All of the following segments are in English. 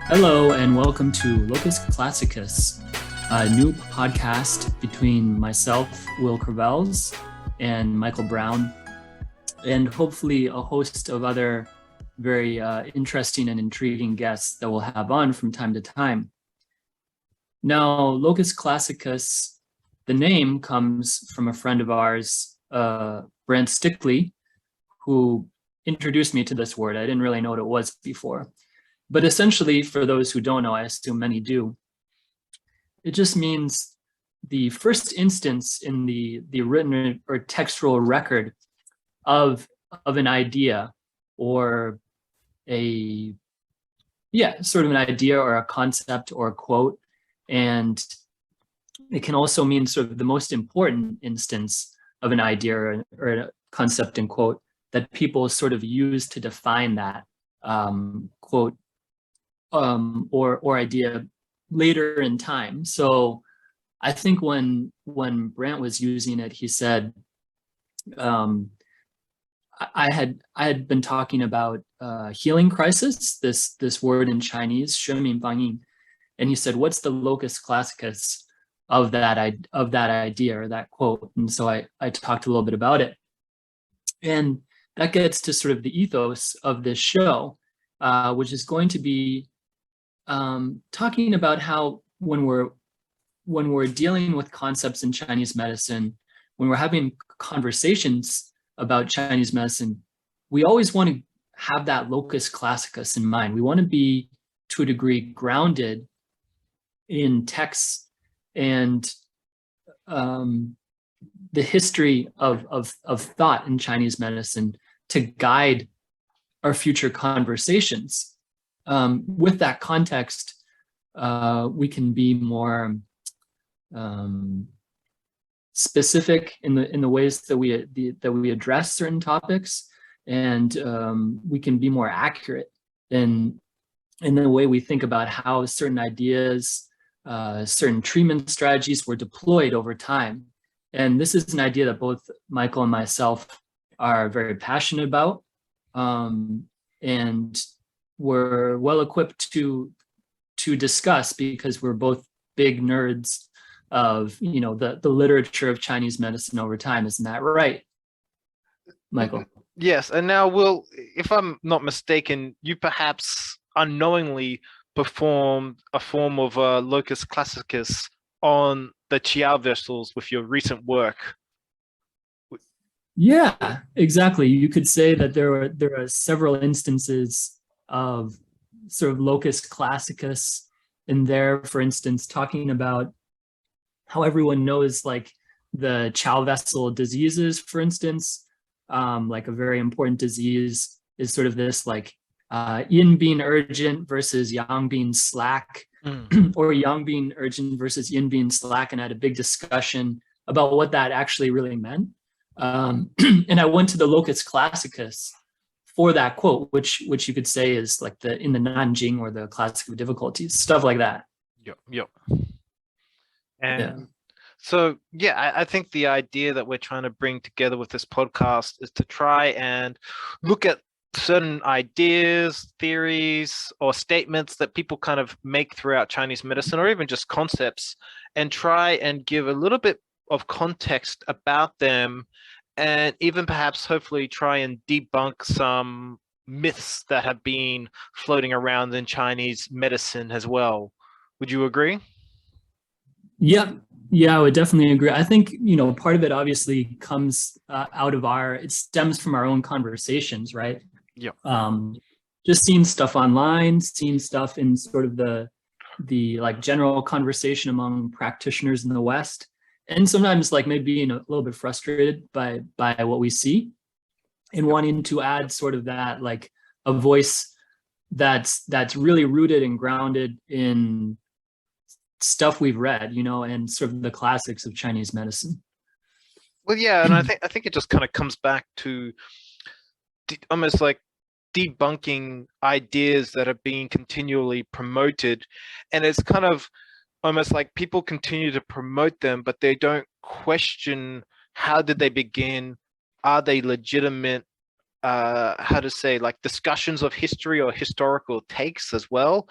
Hello, and welcome to Locus Classicus, a new podcast between myself, Will Cravels, and Michael Brown, and hopefully a host of other very interesting and intriguing guests that we'll have on from time to time. Now, Locus Classicus, the name comes from a friend of ours, Brent Stickley, who introduced me to this word. I didn't really know what it was before. But essentially, for those who don't know, I assume many do, it just means the first instance in the written or textual record of an idea or sort of an idea or a concept or a quote. And it can also mean sort of the most important instance of an idea or a concept and quote that people sort of use to define that quote or idea later in time. So I think when Brant was using it, he said, I had been talking about healing crisis, this word in Chinese, 生命反应, and he said, what's the locus classicus of that idea or that quote? And so I talked a little bit about it. And that gets to sort of the ethos of this show, which is going to be talking about how when we're dealing with concepts in Chinese medicine, when we're having conversations about Chinese medicine, we always want to have that locus classicus in mind. We want to be, to a degree, grounded in texts and the history of thought in Chinese medicine to guide our future conversations. With that context, we can be more specific in the ways that we address certain topics, and we can be more accurate in the way we think about how certain ideas, certain treatment strategies were deployed over time. And this is an idea that both Michael and myself are very passionate about, and we're well equipped to discuss because we're both big nerds of the literature of Chinese medicine over time. Isn't that right, Michael? Yes, and now Will, if I'm not mistaken, you perhaps unknowingly performed a form of locus classicus on the Chiao vessels with your recent work. Yeah, exactly. You could say that there are several instances of sort of locus classicus in there, for instance, talking about how everyone knows like the Chiao vessel diseases, for instance, like a very important disease is sort of this like yin being urgent versus yang being slack, or yang being urgent versus yin being slack, and I had a big discussion about what that actually really meant. And I went to the locus classicus for that quote, which you could say is like in the Nanjing or the Classic of Difficulties, stuff like that. Yep. And so, I think the idea that we're trying to bring together with this podcast is to try and look at certain ideas, theories, or statements that people kind of make throughout Chinese medicine, or even just concepts, and try and give a little bit of context about them, and even perhaps hopefully try and debunk some myths that have been floating around in Chinese medicine as well. Would you agree? Yeah, I would definitely agree. I think, part of it obviously comes it stems from our own conversations, right? Yeah. Just seeing stuff online, seeing stuff in sort of the like general conversation among practitioners in the West. And sometimes like maybe being a little bit frustrated by what we see and wanting to add sort of that like a voice that's really rooted and grounded in stuff we've read, and sort of the classics of Chinese medicine. Well, yeah, and I think it just kind of comes back to almost like debunking ideas that are being continually promoted, and it's kind of almost like people continue to promote them, but they don't question how did they begin, are they legitimate, how to say, like discussions of history or historical takes as well.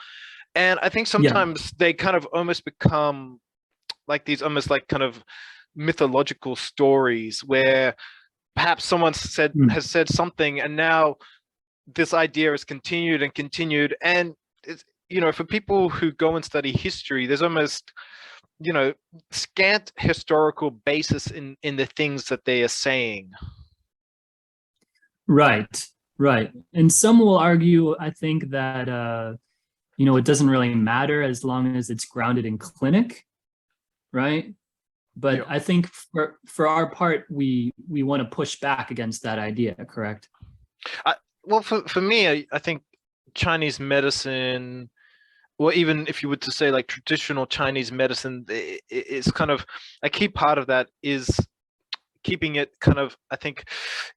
And I think Yeah. sometimes they kind of almost become like these almost like kind of mythological stories where perhaps someone Mm. has said something, and now this idea is continued and continued. And it's, for people who go and study history, there's almost, scant historical basis in the things that they are saying. Right. Right. And some will argue, I think, that it doesn't really matter as long as it's grounded in clinic, right? But Yeah. I think for our part, we want to push back against that idea, correct? Well, for me, I think Chinese medicine, or even if you were to say like traditional Chinese medicine, it's kind of a key part of that is keeping it kind of, I think,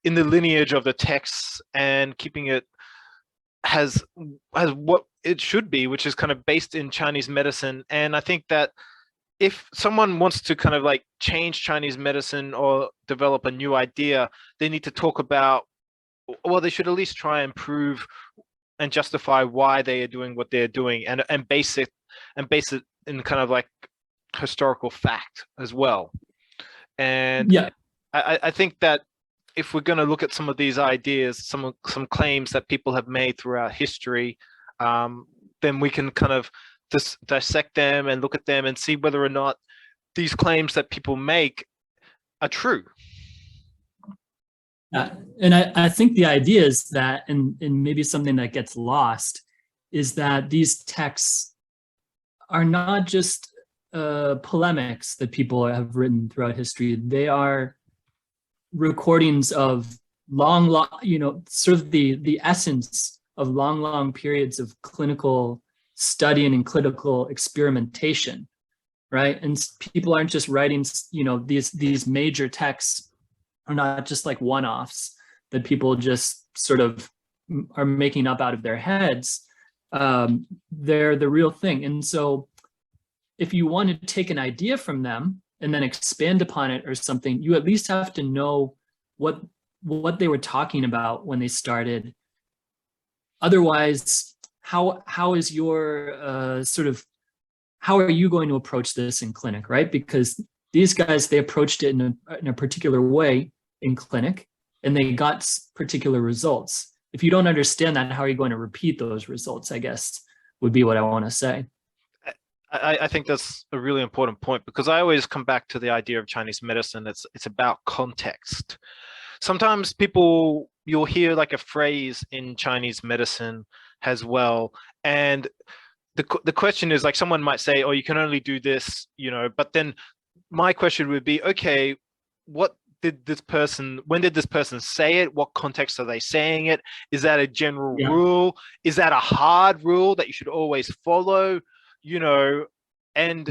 in the lineage of the texts, and keeping it has what it should be, which is kind of based in Chinese medicine. And I think that if someone wants to kind of like change Chinese medicine or develop a new idea, they need to talk about, well, they should at least try and prove and justify why they are doing what they're doing, and base it in kind of like historical fact as well. And Yeah. I think that if we're going to look at some of these ideas, some claims that people have made throughout history, then we can kind of just dissect them and look at them and see whether or not these claims that people make are true. And I think the idea is that, and maybe something that gets lost, is that these texts are not just polemics that people have written throughout history. They are recordings of long, sort of the essence of long periods of clinical study and in clinical experimentation, right? And people aren't just writing, these major texts are not just like one-offs that people just sort of are making up out of their heads. They're the real thing. And so if you want to take an idea from them and then expand upon it or something, you at least have to know what they were talking about when they started. Otherwise, how is your how are you going to approach this in clinic, right? Because these guys, they approached it in a particular way in clinic, and they got particular results. If you don't understand that, how are you going to repeat those results, I guess, would be what I want to say. I think that's a really important point, because I always come back to the idea of Chinese medicine. It's about context. Sometimes you'll hear like a phrase in Chinese medicine as well, and the question is, like, someone might say, oh, you can only do this, but then my question would be, okay, when did this person say it? What context are they saying it? Is that a general rule? Is that a hard rule that you should always follow? And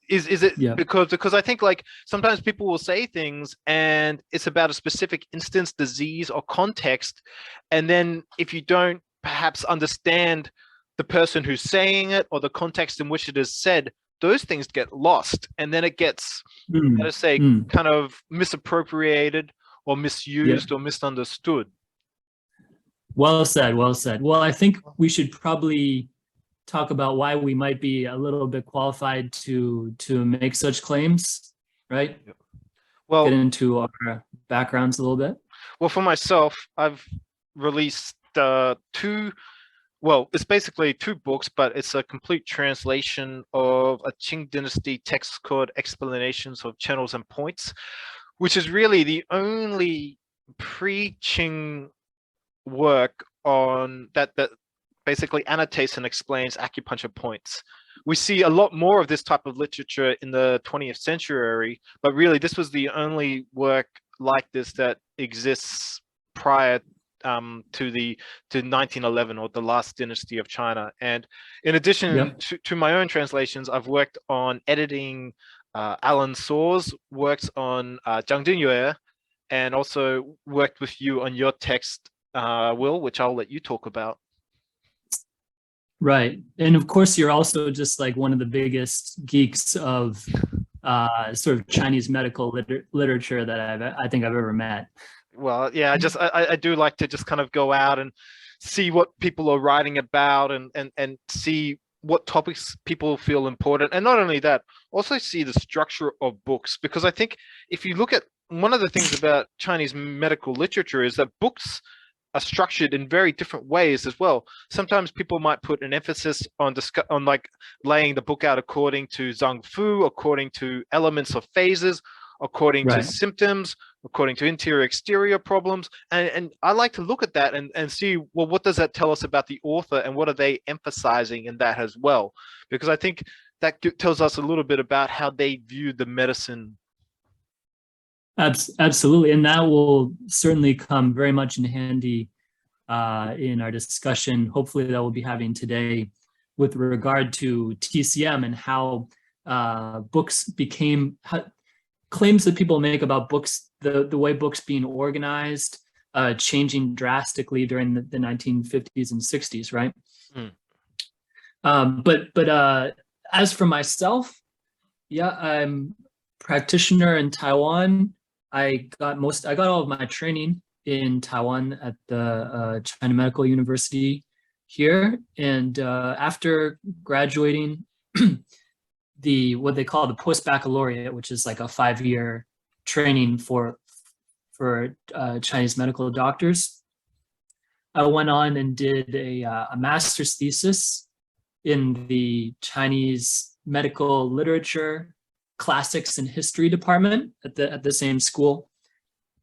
is it because I think, like, sometimes people will say things and it's about a specific instance, disease, or context, and then if you don't perhaps understand the person who's saying it or the context in which it is said, those things get lost, and then it gets, how to say, kind of misappropriated or misused or misunderstood. Well said. Well, I think we should probably talk about why we might be a little bit qualified to make such claims, right? Well, get into our backgrounds a little bit. Well, for myself, I've released it's basically two books, but it's a complete translation of a Qing Dynasty text called Explanations of Channels and Points, which is really the only pre-Qing work on that basically annotates and explains acupuncture points. We see a lot more of this type of literature in the 20th century, but really this was the only work like this that exists prior to 1911, or the last dynasty of China. And in addition to my own translations, I've worked on editing Alan Saw's works on Zhang Jinyue, and also worked with you on your text, Will, which I'll let you talk about. Right. And of course, you're also just like one of the biggest geeks of sort of Chinese medical literature that I think I've ever met. Well, yeah, I do like to just kind of go out and see what people are writing about, and see what topics people feel important, and not only that, also see the structure of books, because I think if you look at one of the things about Chinese medical literature is that books are structured in very different ways as well. Sometimes people might put an emphasis on like laying the book out according to Zhang Fu, according to elements of phases, according to Right. symptoms, according to interior exterior problems. And I like to look at that and see, well, what does that tell us about the author, and what are they emphasizing in that as well? Because I think that tells us a little bit about how they view the medicine. Absolutely. And that will certainly come very much in handy in our discussion, hopefully, that we'll be having today with regard to TCM and how books became, claims that people make about books, the way books being organized, changing drastically during the 1950s and 60s, right? But as for myself, yeah, I'm a practitioner in Taiwan. I got all of my training in Taiwan at the China Medical University here. And after graduating, what they call the post-baccalaureate, which is like a 5-year training for Chinese medical doctors, I went on and did a master's thesis in the Chinese medical literature, classics, and history department at the same school.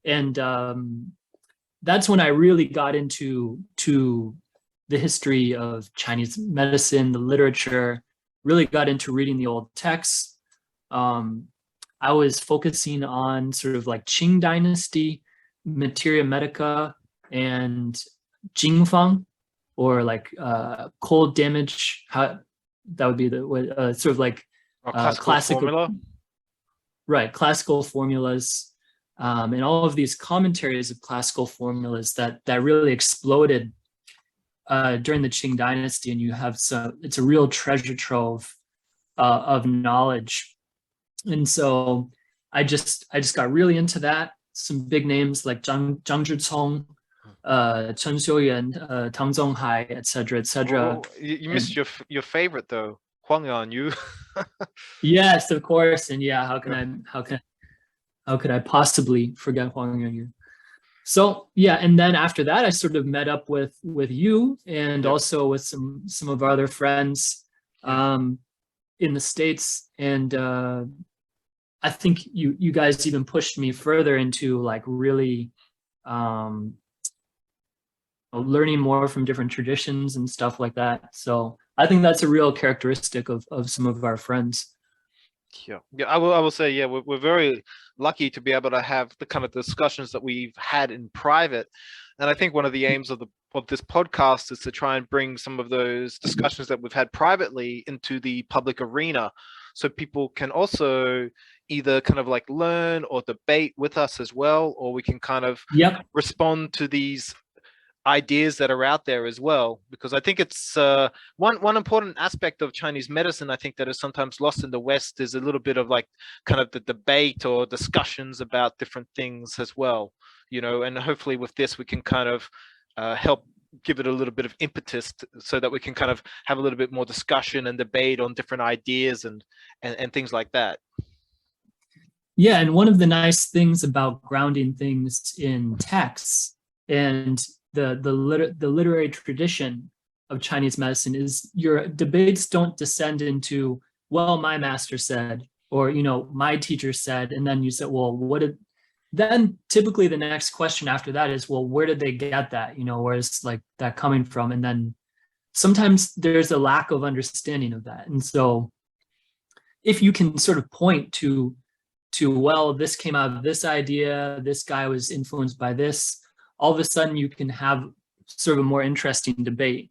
And that's when I really got into the history of Chinese medicine, the literature, really got into reading the old texts. I was focusing on sort of like Qing Dynasty, materia medica, and Jingfang, or like cold damage. How that would be the sort of like classical formula. Right, classical formulas, and all of these commentaries of classical formulas that really exploded during the Qing Dynasty, and you have it's a real treasure trove of knowledge. And so I just got really into that. Some big names like Zhang Zhicong, Chen Xiuyuan, Tang Zonghai, etc., etc. Oh, you missed your favorite though, Huang Yanyu. Yes, of course. And yeah, how could I possibly forget Huang Yanyu? So yeah, and then after that, I sort of met up with you, and also with some of our other friends in the States, and I think you guys even pushed me further into like really learning more from different traditions and stuff like that. So I think that's a real characteristic of some of our friends. Yeah, I will say, yeah, we're very lucky to be able to have the kind of discussions that we've had in private. And I think one of the aims of this podcast is to try and bring some of those discussions that we've had privately into the public arena, so people can also either kind of like learn or debate with us as well, or we can kind of respond to these ideas that are out there as well. Because I think it's one important aspect of Chinese medicine, I think, that is sometimes lost in the West, is a little bit of like kind of the debate or discussions about different things as well, and hopefully with this we can kind of help give it a little bit of impetus so that we can kind of have a little bit more discussion and debate on different ideas and things like that. Yeah, and one of the nice things about grounding things in texts and the literary tradition of Chinese medicine is your debates don't descend into, well, my master said, or my teacher said, and then you said, well, then typically the next question after that is, well, where did they get that? Where's like that coming from? And then sometimes there's a lack of understanding of that. And so if you can sort of point to, well, this came out of this idea, this guy was influenced by this, all of a sudden you can have sort of a more interesting debate.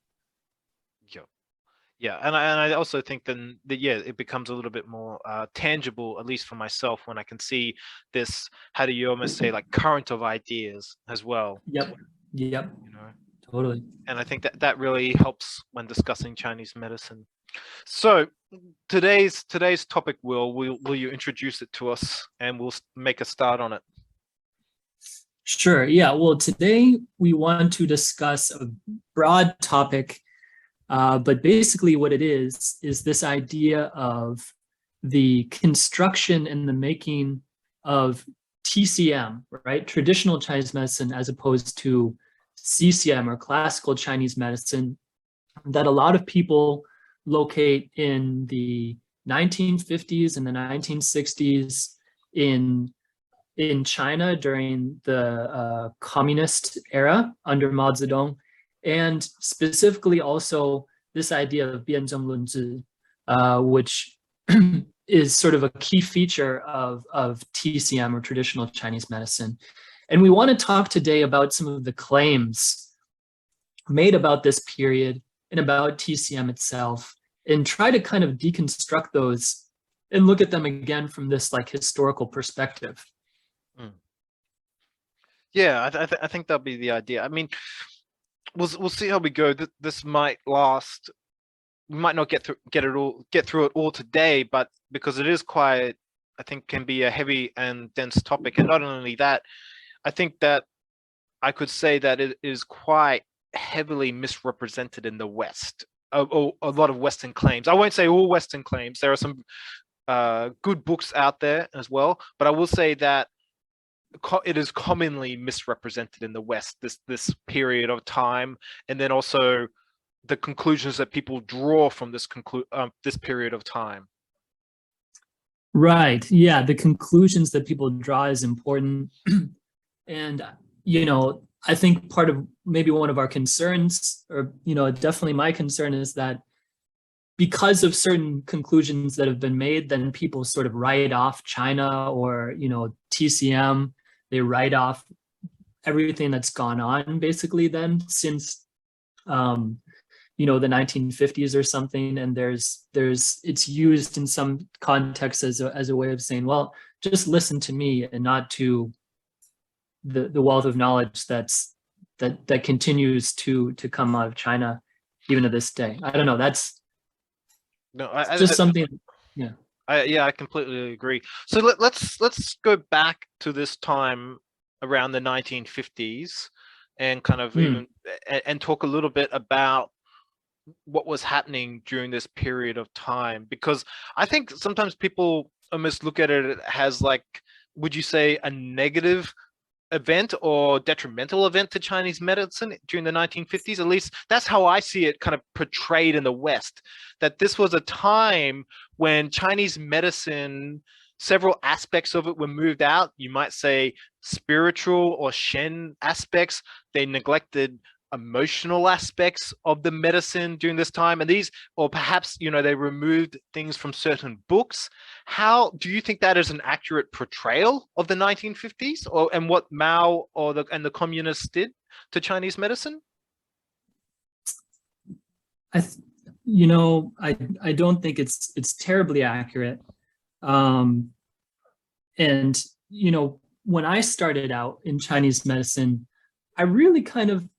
Yeah, and I also think then that it becomes a little bit more tangible, at least for myself, when I can see this, how do you almost say, like current of ideas as well. Yep. Totally. And I think that really helps when discussing Chinese medicine. So today's topic, will you introduce it to us, and we'll make a start on it? Sure. Yeah. Well, today we want to discuss a broad topic But basically what it is this idea of the construction and the making of TCM, right? Traditional Chinese medicine, as opposed to CCM or classical Chinese medicine, that a lot of people locate in the 1950s and the 1960s in China during the communist era under Mao Zedong, and specifically also this idea of 辩证论治, which is sort of a key feature of TCM or traditional Chinese medicine. And we want to talk today about some of the claims made about this period and about TCM itself, and try to kind of deconstruct those and look at them again from this like historical perspective. Yeah, I think that'll be the idea. I mean, we'll see how we go. This might last. We might not get through it all today, but because it is quite, I think, can be a heavy and dense topic. And not only that, I think that I could say that it is quite heavily misrepresented in the West. A lot of Western claims. I won't say all Western claims. There are some good books out there as well, but I will say that it is commonly misrepresented in the West, this period of time, and then also the conclusions that people draw from this period of time. Right. Yeah, the conclusions that people draw is important. And, you know, I think part of maybe one of our concerns, or, you know, definitely my concern, is that because of certain conclusions that have been made, then people sort of write off China or, you know, TCM. They write off everything that's gone on basically then since, you know, the 1950s or something. And it's used in some contexts as a way of saying, well, just listen to me and not to the wealth of knowledge that continues to come out of China even to this day. I don't know. That's something. Yeah. I completely agree. So let's go back to this time around the 1950s and kind of even and talk a little bit about what was happening during this period of time, because I think sometimes people almost look at it as like, would you say a negative event or detrimental event to Chinese medicine during the 1950s? At least that's how I see it kind of portrayed in the West, that this was a time when Chinese medicine, several aspects of it were moved out. You might say spiritual or Shen aspects. They neglected emotional aspects of the medicine during this time, and these, or perhaps, you know, they removed things from certain books. How do you think that is an accurate portrayal of the 1950s, and what Mao and the communists did to Chinese medicine? I don't think it's terribly accurate. And you know, when I started out in Chinese medicine, I really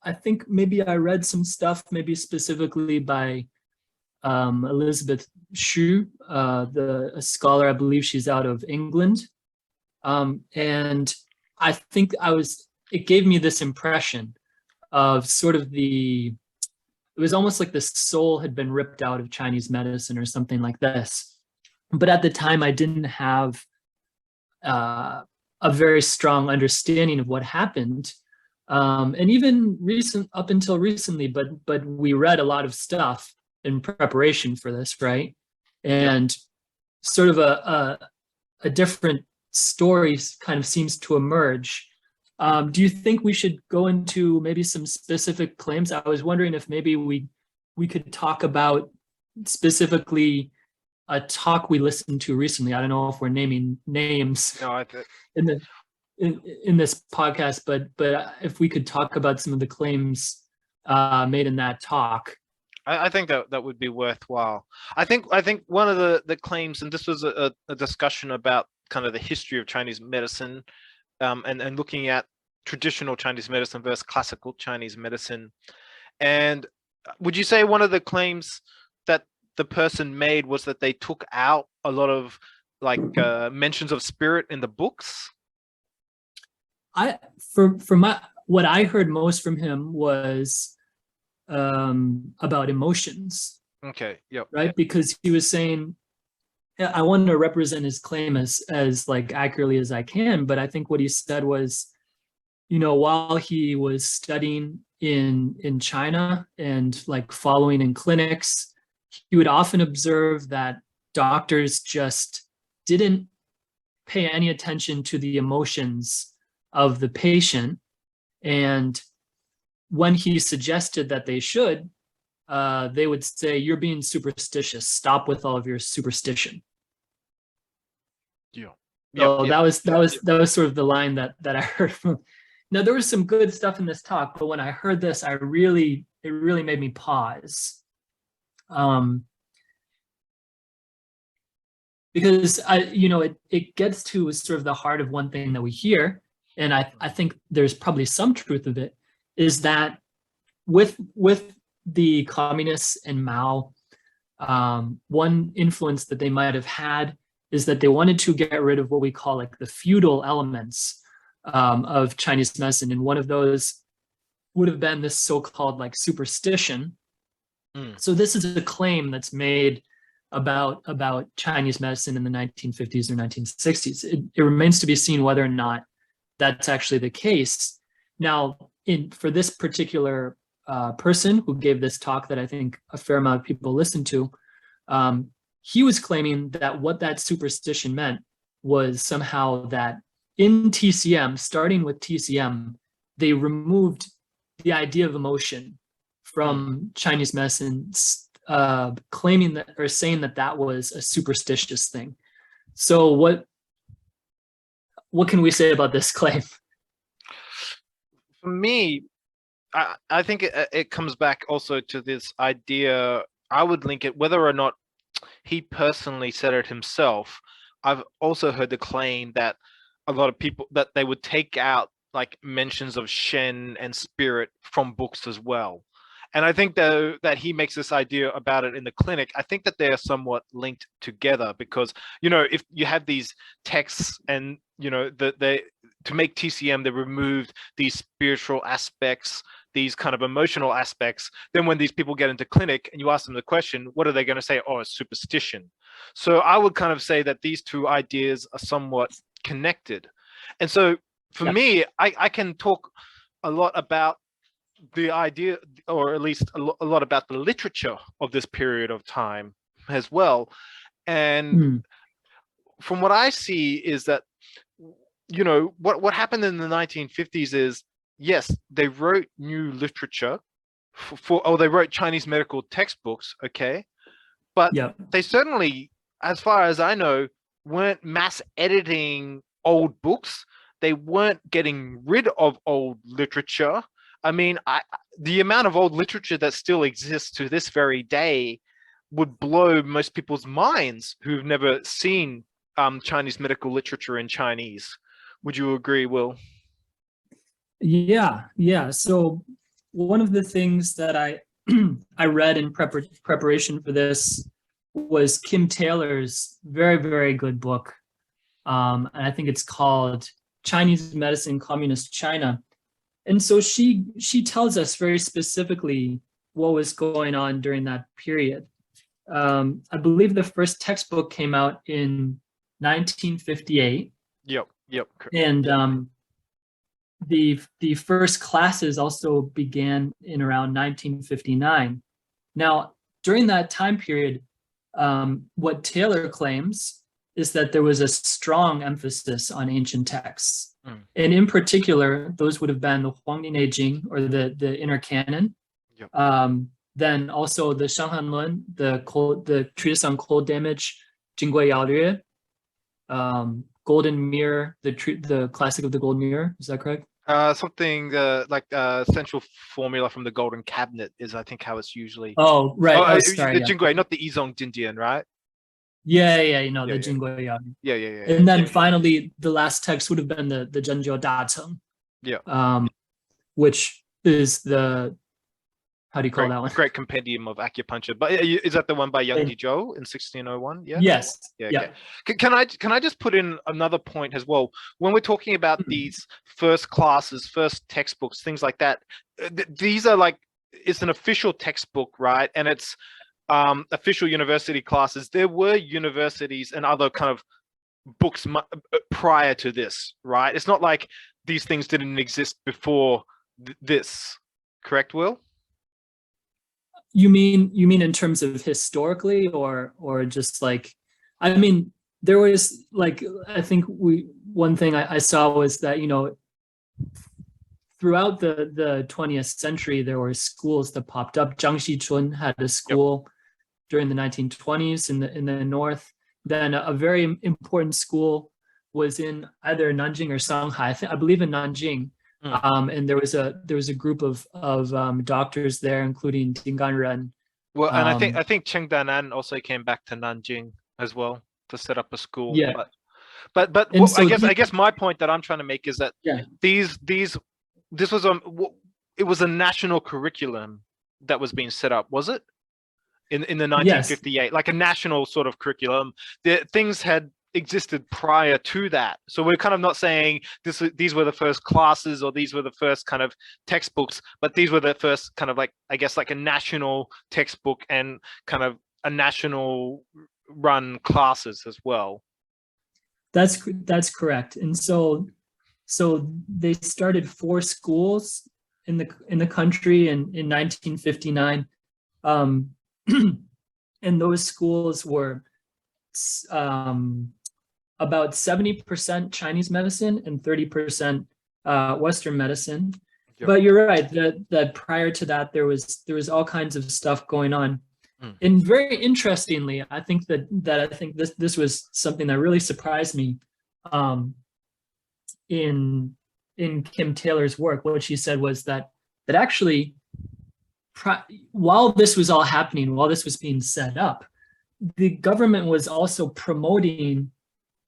I think maybe I read some stuff, maybe specifically by Elizabeth Shue, a scholar, I believe she's out of England. And I think it gave me this impression of sort of it was almost like the soul had been ripped out of Chinese medicine or something like this. But at the time, I didn't have a very strong understanding of what happened. And even up until recently, but we read a lot of stuff in preparation for this, right? And sort of a different story kind of seems to emerge. Do you think we should go into maybe some specific claims? I was wondering if maybe we could talk about specifically a talk we listened to recently. I don't know if we're naming names. No, in this podcast, but if we could talk about some of the claims made in that talk. I think that would be worthwhile. I think one of the claims, and this was a discussion about kind of the history of Chinese medicine, and looking at traditional Chinese medicine versus classical Chinese medicine. And would you say one of the claims that the person made was that they took out a lot of like mentions of spirit in the books? What I heard most from him was about emotions. Okay. Yep. Right, because he was saying, I want to represent his claim as like accurately as I can, but I think what he said was, while he was studying in China and like following in clinics, he would often observe that doctors just didn't pay any attention to the emotions of the patient. And when he suggested that they should, they would say, "You're being superstitious. Stop with all of your superstition." Yeah. So that was sort of the line that I heard from. Now there was some good stuff in this talk, but when I heard this, it really made me pause. Because it gets to sort of the heart of one thing that we hear, and I think there's probably some truth of it, is that with the communists and Mao, one influence that they might have had is that they wanted to get rid of what we call like the feudal elements of Chinese medicine, and one of those would have been this so-called like superstition. So this is a claim that's made about Chinese medicine in the 1950s or 1960s. It remains to be seen whether or not that's actually the case. Now, for this particular person who gave this talk that I think a fair amount of people listened to, he was claiming that what that superstition meant was somehow that in TCM, starting with TCM, they removed the idea of emotion from Chinese medicine, claiming that or saying that was a superstitious thing. So what can we say about this claim? For me, I think it comes back also to this idea. I would link it, whether or not he personally said it himself. I've also heard the claim that a lot of people, that they would take out like mentions of Shen and spirit from books as well. And I think that he makes this idea about it in the clinic. I think that they are somewhat linked together because, if you have these texts and, to make TCM, they removed these spiritual aspects, these kind of emotional aspects. Then when these people get into clinic and you ask them the question, what are they going to say? Oh, it's superstition. So I would kind of say that these two ideas are somewhat connected. And so for me, I can talk a lot about the idea, or at least a lot about the literature of this period of time as well. And from what I see is that, what happened in the 1950s is, yes, they wrote new literature or they wrote Chinese medical textbooks, okay? But they certainly, as far as I know, weren't mass editing old books. They weren't getting rid of old literature. I mean, the amount of old literature that still exists to this very day would blow most people's minds who've never seen Chinese medical literature in Chinese. Would you agree, Will? Yeah. So one of the things that I I read in preparation for this was Kim Taylor's very, very good book. And I think it's called Chinese Medicine, Communist China. And so she tells us very specifically what was going on during that period. I believe the first textbook came out in 1958. Yep. And the first classes also began in around 1959. Now, during that time period, what Taylor claims is that there was a strong emphasis on ancient texts. And in particular, those would have been the Huangdi Neijing, or the inner canon. Then also the Shanghanlun, the treatise on cold damage, Jingui Yaolue, Golden Mirror, the classic of the Golden Mirror. Is that correct? Something like central formula from the Golden Cabinet is, I think, how it's usually. Oh, right. Sorry, the Jingui, not the Yizong Jinjian, right? Yeah, the Jingui Yaolue. Yeah. And then finally, the last text would have been the Zhenjiu Daceng. Which is the, how do you call that one? Great compendium of acupuncture. But is that the one by Yang Dizhou in 1601? Yeah. Yes. Yeah. Can I just put in another point as well? When we're talking about these first classes, first textbooks, things like that, these are like it's an official textbook, right? And it's official university classes. There were universities and other kind of books prior to this, right? It's not like these things didn't exist before this, correct, Will? You mean in terms of historically, or just like, I mean, there was like, I think one thing I saw was that, you know, throughout the 20th century, there were schools that popped up. Jiangxi Chun had a school during the 1920s in the north. Then a very important school was in either Nanjing or Shanghai. I believe in Nanjing. And there was a group of doctors there, including Ding Ganren. Well, and I think Cheng Danan also came back to Nanjing as well to set up a school. Yeah. But so I guess my point that I'm trying to make is that it was a national curriculum that was being set up, was it? In the 1958, yes. Like a national sort of curriculum. Things had existed prior to that, so we're kind of not saying these were the first classes or these were the first kind of textbooks, but these were the first kind of, like, I guess, like a national textbook and kind of a national run classes as well. That's correct. And so they started 4 schools in the country in 1959, and those schools were about 70% Chinese medicine and 30% Western medicine. Yep. But you're right that prior to that there was all kinds of stuff going on. And very interestingly, I think this was something that really surprised me in Kim Taylor's work. What she said was that actually, while this was all happening, while this was being set up, the government was also promoting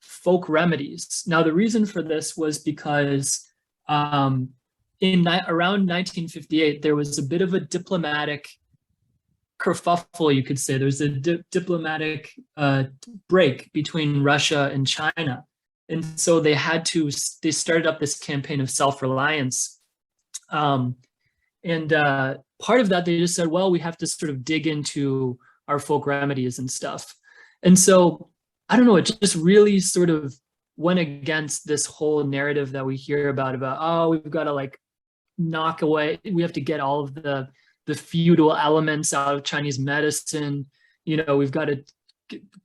folk remedies. Now, the reason for this was because around 1958, there was a bit of a diplomatic kerfuffle, you could say. There's a diplomatic break between Russia and China. And so they started up this campaign of self-reliance. And part of that, they just said, well, we have to sort of dig into our folk remedies and stuff. And so, I don't know, it just really sort of went against this whole narrative that we hear about, oh, we've got to like knock away, we have to get all of the feudal elements out of Chinese medicine. You know, we've got to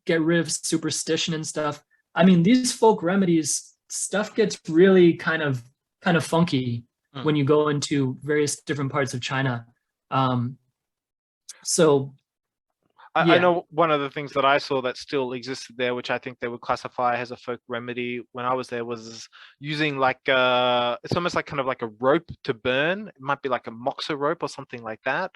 get rid of superstition and stuff. I mean, these folk remedies, stuff gets really kind of funky when you go into various different parts of China. I know one of the things that I saw that still existed there, which I think they would classify as a folk remedy when I was there, was using like it's almost like kind of like a rope to burn. It might be like a moxa rope or something like that.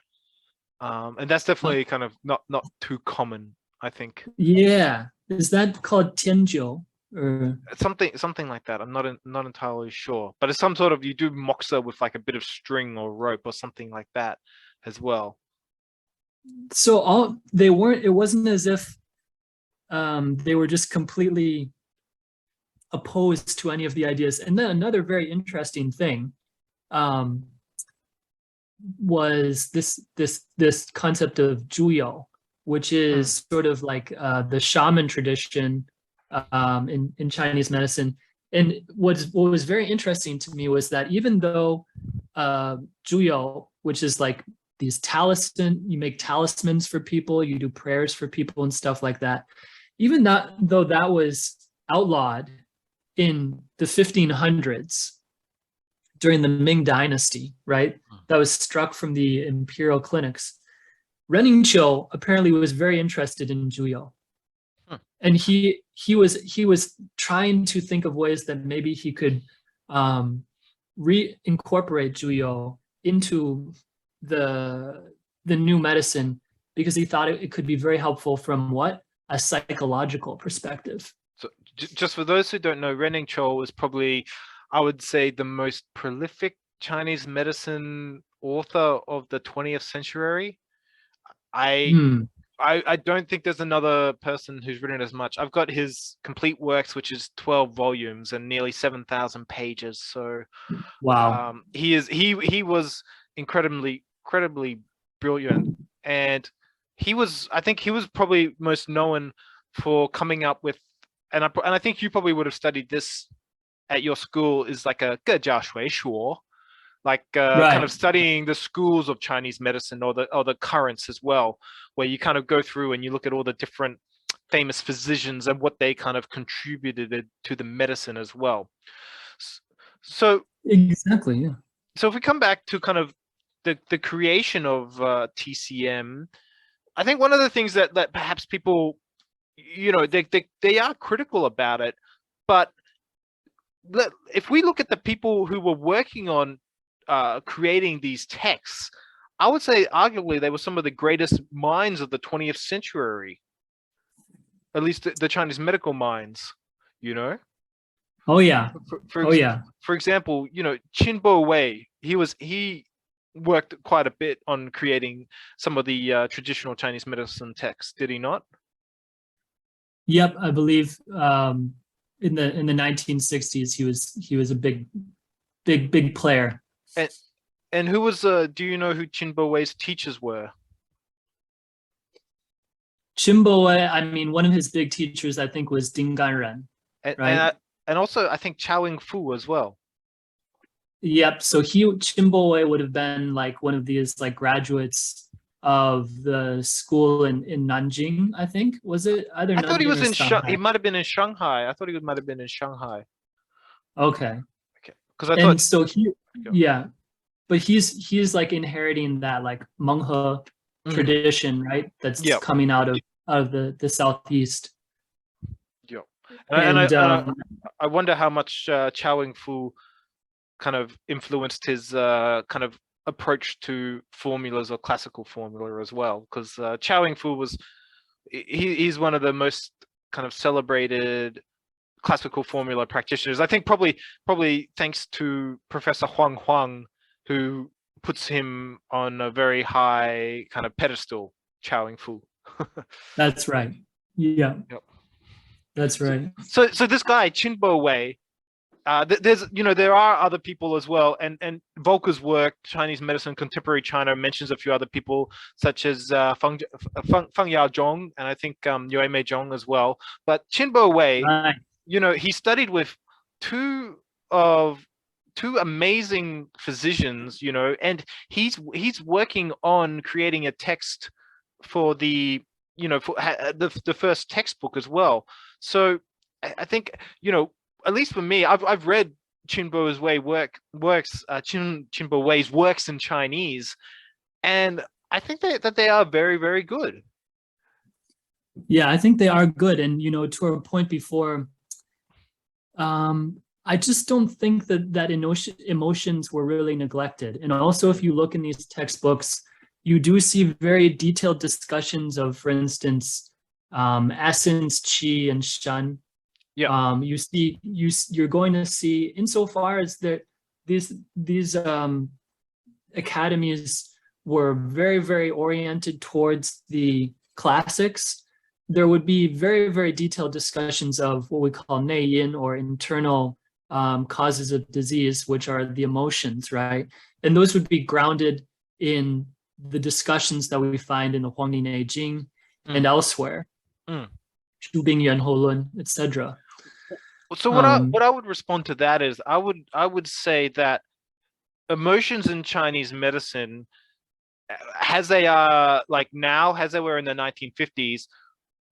And that's definitely kind of not too common, I think. Yeah, is that called tianjiu or something like that? I'm not entirely sure, but it's some sort of, you do moxa with like a bit of string or rope or something like that as well. So it wasn't as if they were just completely opposed to any of the ideas. And then another very interesting thing was this concept of zhuyo, which is sort of like the shaman tradition in Chinese medicine. And what was very interesting to me was that even though zhuyo, which is like these you make talismans for people, you do prayers for people and stuff like that. Even though that was outlawed in the 1500s during the Ming Dynasty, right? That was struck from the imperial clinics. Reningqiu apparently was very interested in zhuyo. And he was trying to think of ways that maybe he could reincorporate zhuyo into the new medicine, because he thought it could be very helpful from a psychological perspective. So just for those who don't know, Reningqiu is probably, I would say, the most prolific Chinese medicine author of the 20th century. I don't think there's another person who's written as much. I've got his complete works, which is 12 volumes and nearly 7,000 pages. So wow. He was incredibly incredibly brilliant, and I think he was probably most known for coming up with, and I think you probably would have studied this at your school, is like a 各家学说, like kind of studying the schools of Chinese medicine, or the currents as well, where you kind of go through and you look at all the different famous physicians and what they kind of contributed to the medicine as well. So exactly, yeah. So if we come back to kind of the creation of TCM, I think one of the things that perhaps people, they are critical about it, but if we look at the people who were working on creating these texts, I would say arguably they were some of the greatest minds of the 20th century, at least the Chinese medical minds, Oh yeah. For example, Qinbo Wei, he worked quite a bit on creating some of the traditional Chinese medicine texts, did he not? Yep, I believe in the 1960s he was a big player. And who was do you know who Qinbo Wei's teachers were? Qinbo Wei, I mean, one of his big teachers, I think, was Ding Ganren, right? And also, I think Chao Fu as well. Yep. So Qinbo Wei would have been like one of these like graduates of the school in Nanjing, I think. Was it either? I thought he was in Shanghai? He might have been in Shanghai. I thought he might have been in Shanghai. Okay. Because I thought. So yeah, but he's like inheriting that like Menghe tradition, right? That's coming out of the southeast. Yeah, and I wonder how much Chao Fu kind of influenced his kind of approach to formulas or classical formula as well, because Chao Fu was he's one of the most kind of celebrated classical formula practitioners. I think probably thanks to Professor Huang, who puts him on a very high kind of pedestal, Chao Fu. That's right. Yeah. Yep. That's right. So this guy Qinbo Wei, there's there are other people as well, and Volker's work, Chinese medicine, contemporary China, mentions a few other people such as Feng Yaozhong, and I think Yue Meizhong as well. But Qinbo Wei, he studied with two amazing physicians, and he's working on creating a text for the for the first textbook as well. So I think at least for me, I've read Qinbo Wei's works in Chinese, and I think that they are very, very good. Yeah, I think they are good, and to our point before, I just don't think that emotions were really neglected. And also, if you look in these textbooks, you do see very detailed discussions of, for instance, essence, qi, and shan. Yeah. You're going to see, insofar as that these academies were very, very oriented towards the classics, there would be very, very detailed discussions of what we call nei yin, or internal causes of disease, which are the emotions, right? And those would be grounded in the discussions that we find in the Huangdi Nei Jing and elsewhere, Shu Bing Yuan Hou Lun, etc. So what I would respond to that is I would say that emotions in Chinese medicine, as they are like now, as they were in the 1950s,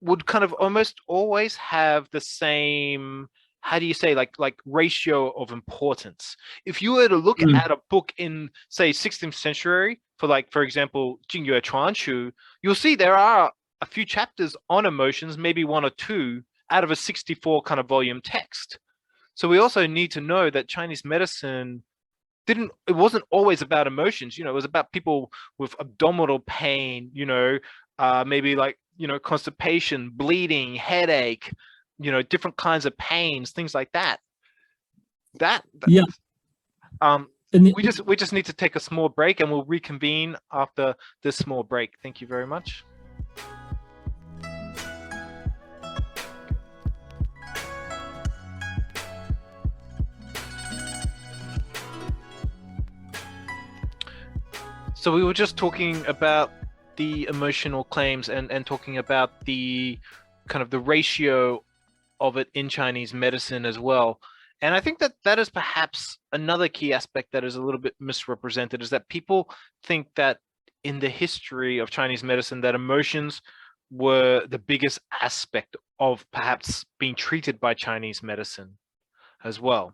would kind of almost always have the same, how do you say, like ratio of importance. If you were to look at a book in, say, 16th century, for example, Jingyue Chuanchu, you'll see there are a few chapters on emotions, maybe one or two out of a 64 kind of volume text. So we also need to know that Chinese medicine it wasn't always about emotions. It was about people with abdominal pain, maybe like, constipation, bleeding, headache, different kinds of pains, things like that. Yeah. We just need to take a small break, and we'll reconvene after this small break. Thank you very much. So we were just talking about the emotional claims and talking about the kind of the ratio of it in Chinese medicine as well. And I think that that is perhaps another key aspect that is a little bit misrepresented, is that people think that in the history of Chinese medicine that emotions were the biggest aspect of perhaps being treated by Chinese medicine as well.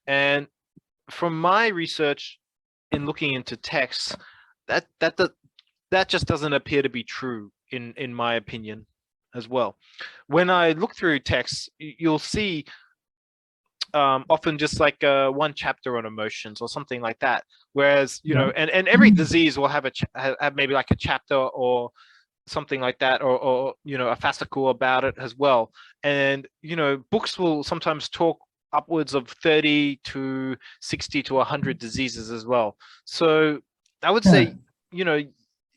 And from my research in looking into texts, that just doesn't appear to be true in my opinion as well. When I look through texts, you'll see often just like one chapter on emotions or something like that. Whereas, you know, and every disease will have have maybe like a chapter or something like that, or you know, a fascicle about it as well. And you know, books will sometimes talk upwards of 30 to 60 to 100 diseases as well. So I would say, you know,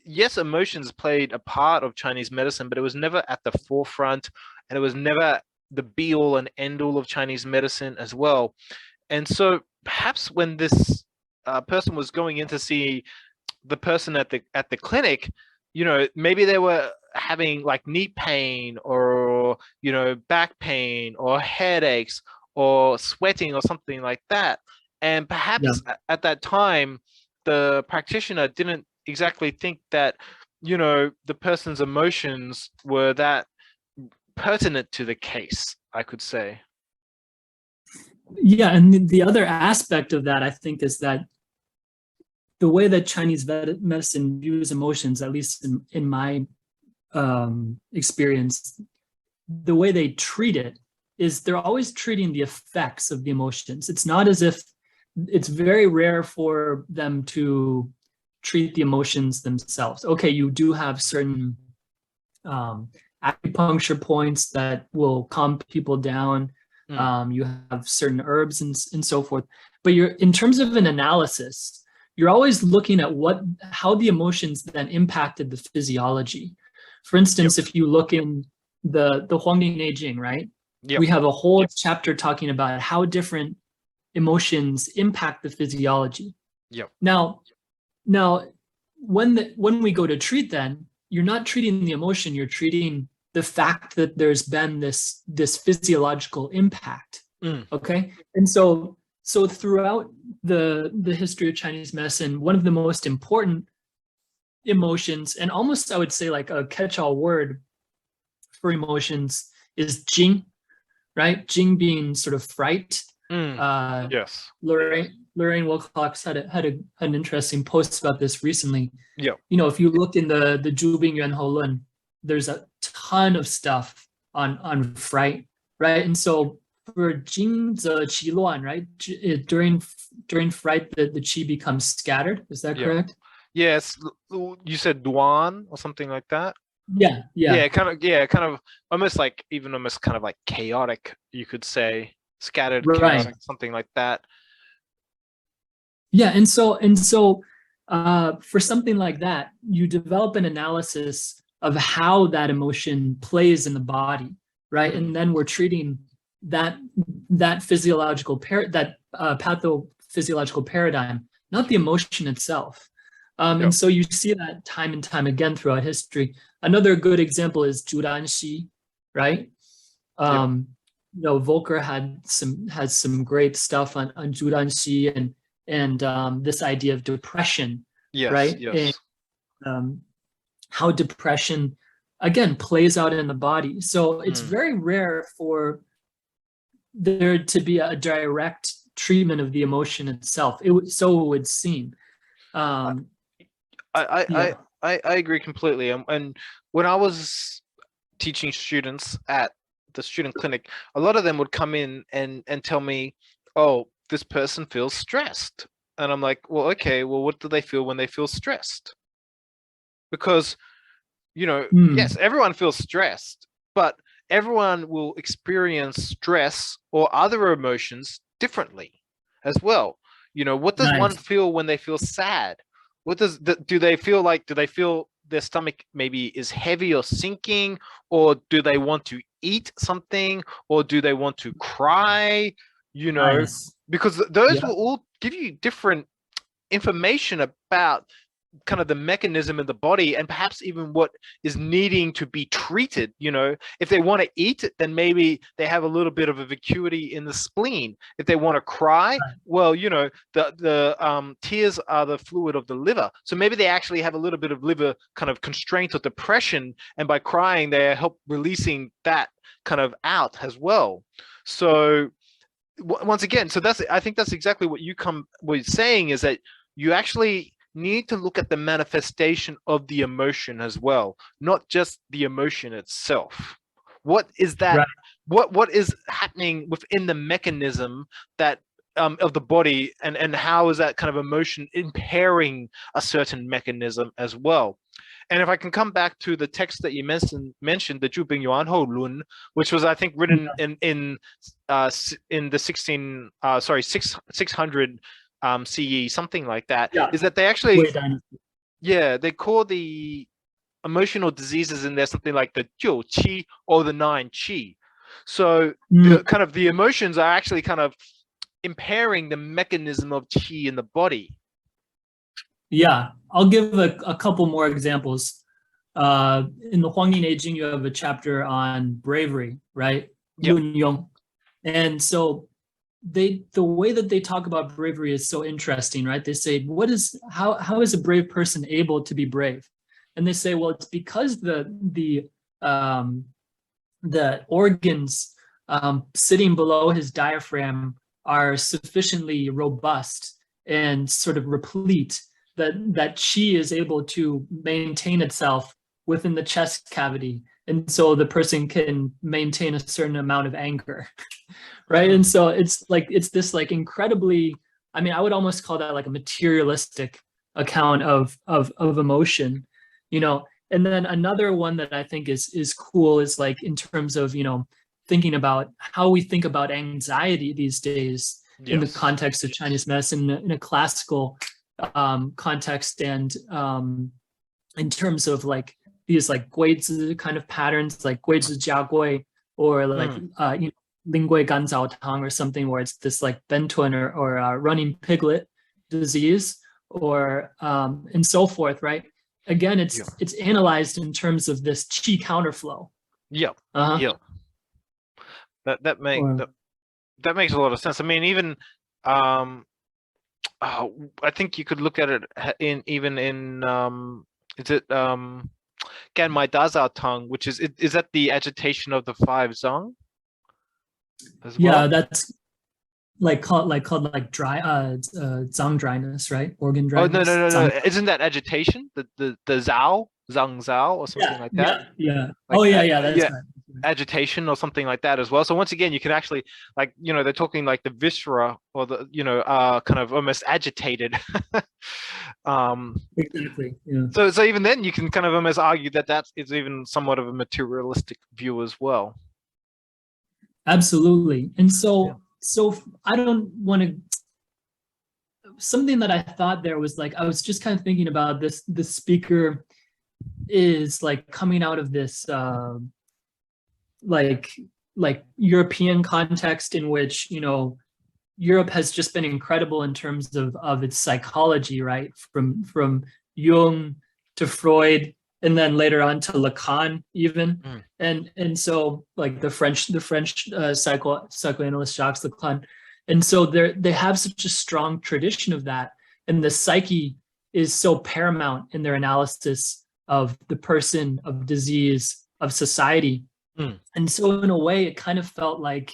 yes, emotions played a part of Chinese medicine, but it was never at the forefront, and it was never the be all and end all of Chinese medicine as well. And so perhaps when this person was going in to see the person at the clinic, you know, maybe they were having like knee pain or, you know, back pain or headaches or sweating or something like that. And perhaps at that time, the practitioner didn't exactly think that, you know, the person's emotions were that pertinent to the case, I could say. Yeah, and the other aspect of that, I think, is that the way that Chinese medicine views emotions, at least in my experience, the way they treat it is they're always treating the effects of the emotions. It's not as if, it's very rare for them to treat the emotions themselves. Okay, you do have certain acupuncture points that will calm people down. You have certain herbs and so forth. But you're, in terms of an analysis, you're always looking at how the emotions then impacted the physiology. For instance, if you look in the Huangdi Neijing, right? We have a whole chapter talking about how different emotions impact the physiology. Now, when we go to treat, then you're not treating the emotion, you're treating the fact that there's been this physiological impact. Okay, and so throughout the history of Chinese medicine, one of the most important emotions, and almost I would say like a catch-all word for emotions, is Jing, right? Jing being sort of fright. Yes. Lorraine Wilcox had an interesting post about this recently. Yeah. You know, if you look in the Zhubing Yuanhou Lun, there's a ton of stuff on fright, right? And so for Jing Ze Qi Luan, right? During fright, the qi becomes scattered. Is that correct? Yes. You said Duan or something like that. Yeah. Kind of almost like, even almost kind of like chaotic, you could say, scattered, chaotic, something like that. Yeah, and so for something like that, you develop an analysis of how that emotion plays in the body, right? And then we're treating that physiological pathophysiological paradigm, not the emotion itself. And so you see that time and time again throughout history. Another good example is Zhudanxi, right? You know, Volker has some great stuff on Zhudanxi and this idea of depression, right? And how depression again plays out in the body. So it's very rare for there to be a direct treatment of the emotion itself. It would seem. I agree completely. And when I was teaching students at the student clinic, a lot of them would come in and tell me, oh, this person feels stressed. And I'm like, well, okay, well, what do they feel when they feel stressed? Because, you know, yes, everyone feels stressed, but everyone will experience stress or other emotions differently as well. You know, what does one feel when they feel sad? What do they feel like? Do they feel their stomach maybe is heavy or sinking, or do they want to eat something, or do they want to cry? You know, because those will all give you different information about kind of the mechanism in the body, and perhaps even what is needing to be treated. You know, if they want to eat, then maybe they have a little bit of a vacuity in the spleen. If they want to cry, well, you know, the tears are the fluid of the liver, so maybe they actually have a little bit of liver kind of constraint or depression, and by crying they help releasing that kind of out as well. So once again, so I think that's exactly what you were saying, is that you actually need to look at the manifestation of the emotion as well, not just the emotion itself. What is that? Right. What is happening within the mechanism that of the body, and how is that kind of emotion impairing a certain mechanism as well? And if I can come back to the text that you mentioned, the Zhu Bing Yuan Hou Lun, which was, I think, written in the 600 CE, something like that, is that they actually, they call the emotional diseases in there something like the 9 qi or the 9 qi. So the emotions are actually kind of impairing the mechanism of qi in the body. Yeah, I'll give a couple more examples. In the Huangyin Neijing, you have a chapter on bravery, right? Yep. Lunyong. And so the way that they talk about bravery is so interesting, right? They say, how is a brave person able to be brave? And they say, well, it's because the organs sitting below his diaphragm are sufficiently robust and sort of replete that qi is able to maintain itself within the chest cavity. And so the person can maintain a certain amount of anger, right? And so it's this like incredibly, I mean, I would almost call that like a materialistic account of emotion, you know. And then another one that I think is cool is like in terms of, you know, thinking about how we think about anxiety these days in the context of Chinese medicine, in a classical context, and in terms of like these like guizi kind of patterns, like guizi jia gui, or like you know, ling gui gan zao tang, or something where it's this like bentun or running piglet disease, or and so forth, right? Again, it's analyzed in terms of this qi counterflow. That makes a lot of sense. I mean, even I think you could look at it in is it Gan Mai Da Zao Tang, which is that the agitation of the 5 zong as well? Yeah, that's called dry zang dryness, right? Organ dryness. Oh no. Isn't that agitation? The zao, zang zao, or something like that? Yeah. Like, that's right. Agitation or something like that as well. So once again, you can actually, like, you know, they're talking like the viscera, or the, you know, kind of almost agitated. Exactly. Yeah. So even then you can kind of almost argue that is even somewhat of a materialistic view as well. Absolutely. And so I don't want to, something that I thought there was like, I was just kind of thinking about this speaker is like coming out of this like European context, in which, you know, Europe has just been incredible in terms of its psychology, right? From Jung to Freud, and then later on to Lacan even. And so like the French psychoanalyst Jacques Lacan. And so they have such a strong tradition of that. And the psyche is so paramount in their analysis of the person, of disease, of society. And so in a way, it kind of felt like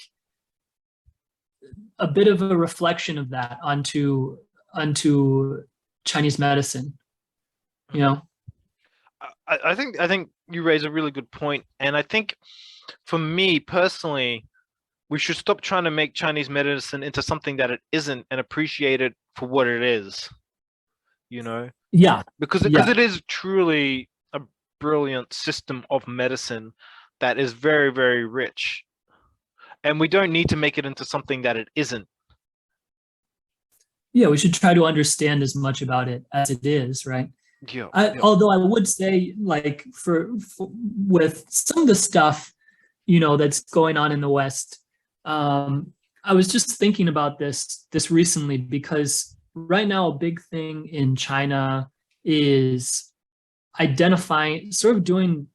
a bit of a reflection of that onto Chinese medicine, you know? I think you raise a really good point. And I think for me personally, we should stop trying to make Chinese medicine into something that it isn't, and appreciate it for what it is, you know? Yeah. Because it is truly a brilliant system of medicine that is very, very rich. And we don't need to make it into something that it isn't. Yeah, we should try to understand as much about it as it is, right? Although I would say, like, for with some of the stuff, you know, that's going on in the West, I was just thinking about this recently, because right now a big thing in China is identifying, sort of doing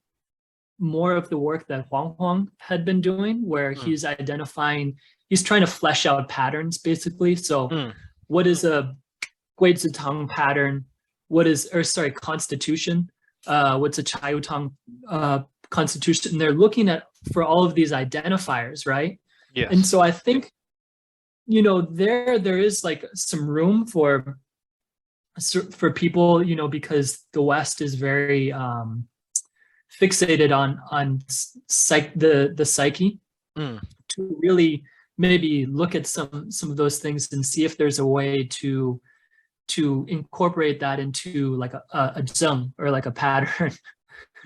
more of the work that Huang had been doing, where he's identifying, he's trying to flesh out patterns basically. So what is a Guizitang pattern? Constitution? What's a Chaiyutang constitution? And they're looking at for all of these identifiers, right? Yes. And so I think, you know, there is like some room for people, you know, because the West is very fixated on the psyche, to really maybe look at some of those things and see if there's a way to incorporate that into like a zheng, or like a pattern.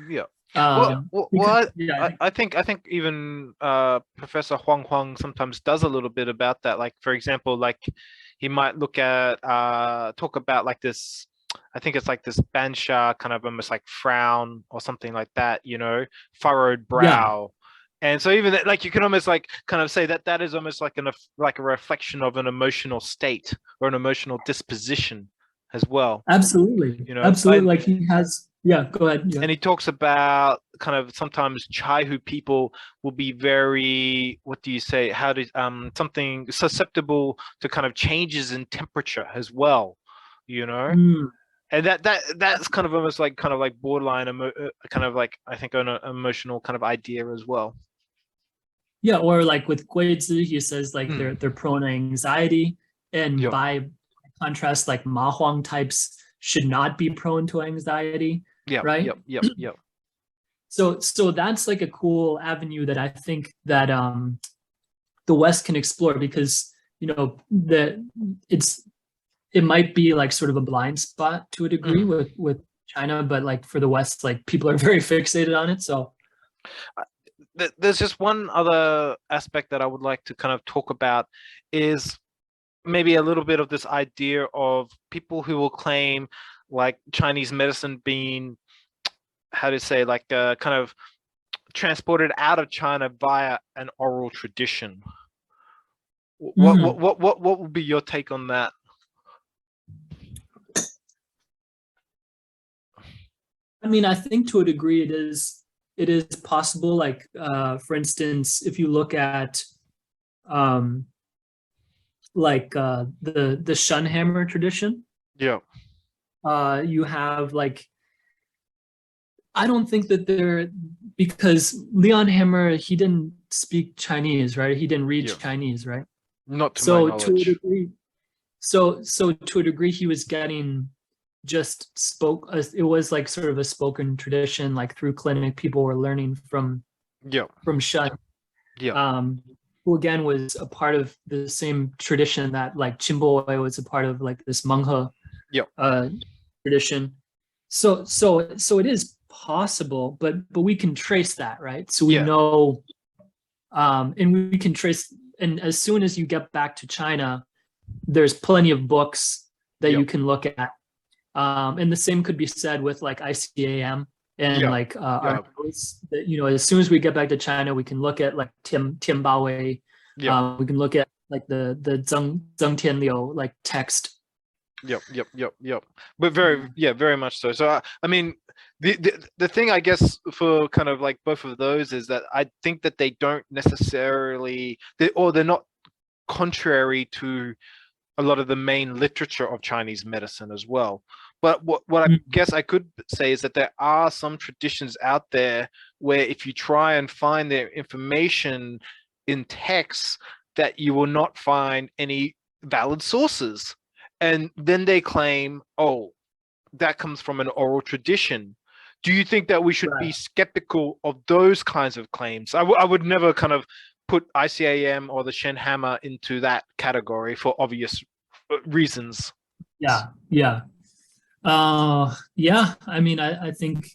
Yeah. Because, yeah, I think even Professor Huang sometimes does a little bit about that. Like, for example, like he might look at talk about like this, I think it's like this bansha, kind of almost like frown or something like that, you know, furrowed brow. And so even that, like, you can almost like kind of say that that is almost like a reflection of an emotional state or an emotional disposition as well. Absolutely. You know, absolutely. Like he has, go ahead. Yeah. And he talks about kind of sometimes Chaihu people will be very, what do you say? How do something susceptible to kind of changes in temperature as well, you know? And that's kind of almost like borderline kind of like, I think, an emotional kind of idea as well. Yeah, or like with Guizi, he says like they're prone to anxiety, and by contrast, like Ma Huang types should not be prone to anxiety. Yeah. Right. Yep. So that's like a cool avenue that I think that the West can explore, because, you know, it might be like sort of a blind spot to a degree with China, but like for the West, like people are very fixated on it. So there's just one other aspect that I would like to kind of talk about, is maybe a little bit of this idea of people who will claim like Chinese medicine being, how to say, like kind of transported out of China via an oral tradition. What would be your take on that? I mean, I think to a degree it is possible. Like, for instance, if you look at like the Shunhammer tradition, you have like, I don't think that because Leon Hammer, he didn't speak Chinese, right? He didn't read Chinese, right? Not to my knowledge. To a degree, so to a degree, he was getting it was like sort of a spoken tradition, like through clinic, people were learning from Shun, who again was a part of the same tradition that like Qinbo was a part of, like this Menghe tradition. So it is possible, but we can trace that, right? So we know, and we can trace, and as soon as you get back to China, there's plenty of books that you can look at. And the same could be said with like ICAM and like our notes that, you know, as soon as we get back to China, we can look at like Tian Baowei. We can look at like the Zheng Tianliu like text. But very much so. So I mean, the thing, I guess, for kind of like both of those is that I think that they don't necessarily, they're not contrary to a lot of the main literature of Chinese medicine as well. But what I guess I could say is that there are some traditions out there where if you try and find their information in texts, that you will not find any valid sources. And then they claim, oh, that comes from an oral tradition. Do you think that we should be skeptical of those kinds of claims? I would never kind of put ICAM or the Shen Hammer into that category for obvious reasons. I mean, I think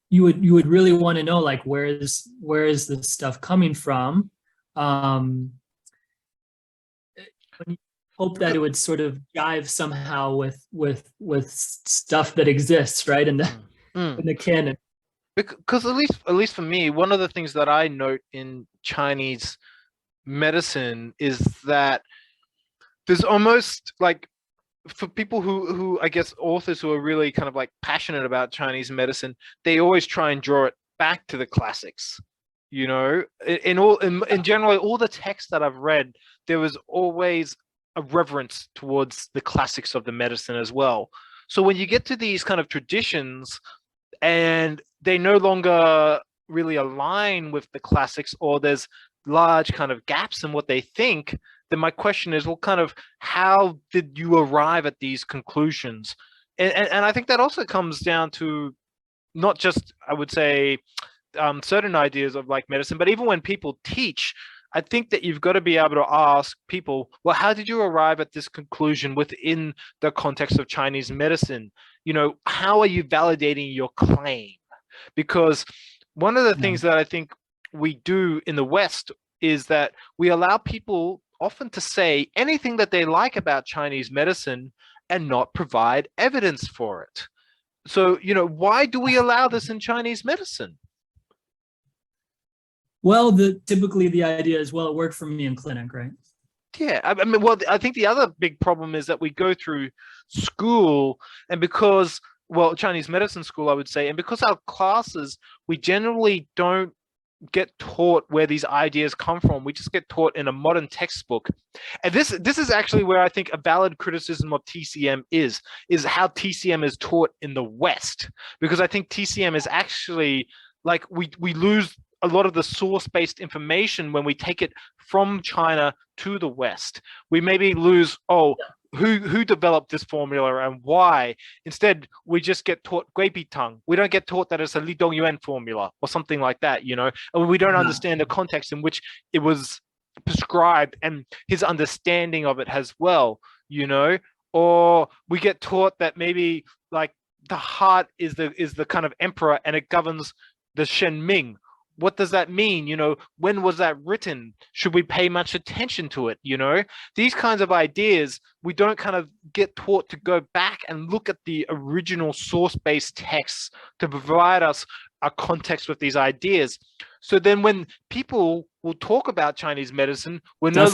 you would really want to know, like, where is this stuff coming from? Hope that it would sort of jive somehow with stuff that exists, right, in the canon. Because at least for me, one of the things that I note in Chinese medicine is that there's almost like, for people who I guess authors who are really kind of like passionate about Chinese medicine, they always try and draw it back to the classics. You know, in general, all the texts that I've read, there was always a reverence towards the classics of the medicine as well. So when you get to these kind of traditions and they no longer really align with the classics, or there's large kind of gaps in what they think, then my question is, well, kind of how did you arrive at these conclusions? And I think that also comes down to not just, I would say, certain ideas of like medicine, but even when people teach, I think that you've got to be able to ask people, well, how did you arrive at this conclusion within the context of Chinese medicine? You know, how are you validating your claim? Because one of the things that I think we do in the West is that we allow people often to say anything that they like about Chinese medicine and not provide evidence for it. So, you know, why do we allow this in Chinese medicine? Well, typically the idea is, well, it worked for me in clinic, right? Yeah, I mean, well, I think the other big problem is that we go through school, and because, well, Chinese medicine school, I would say, and because our classes, we generally don't get taught where these ideas come from. We just get taught in a modern textbook. And this is actually where I think a valid criticism of TCM is how TCM is taught in the West. Because I think TCM is actually, like, we lose a lot of the source-based information when we take it from China to the West. We maybe lose, who developed this formula and why. Instead, we just get taught Gui Tang. We don't get taught that it's a Li Dongyuan formula or something like that, you know, and we don't understand the context in which it was prescribed and his understanding of it as well, you know. Or we get taught that maybe like the heart is the kind of emperor and it governs the Shen Ming. What does that mean? You know, when was that written? Should we pay much attention to it? You know, these kinds of ideas, we don't kind of get taught to go back and look at the original source-based texts to provide us a context with these ideas. So then when people will talk about Chinese medicine, we're no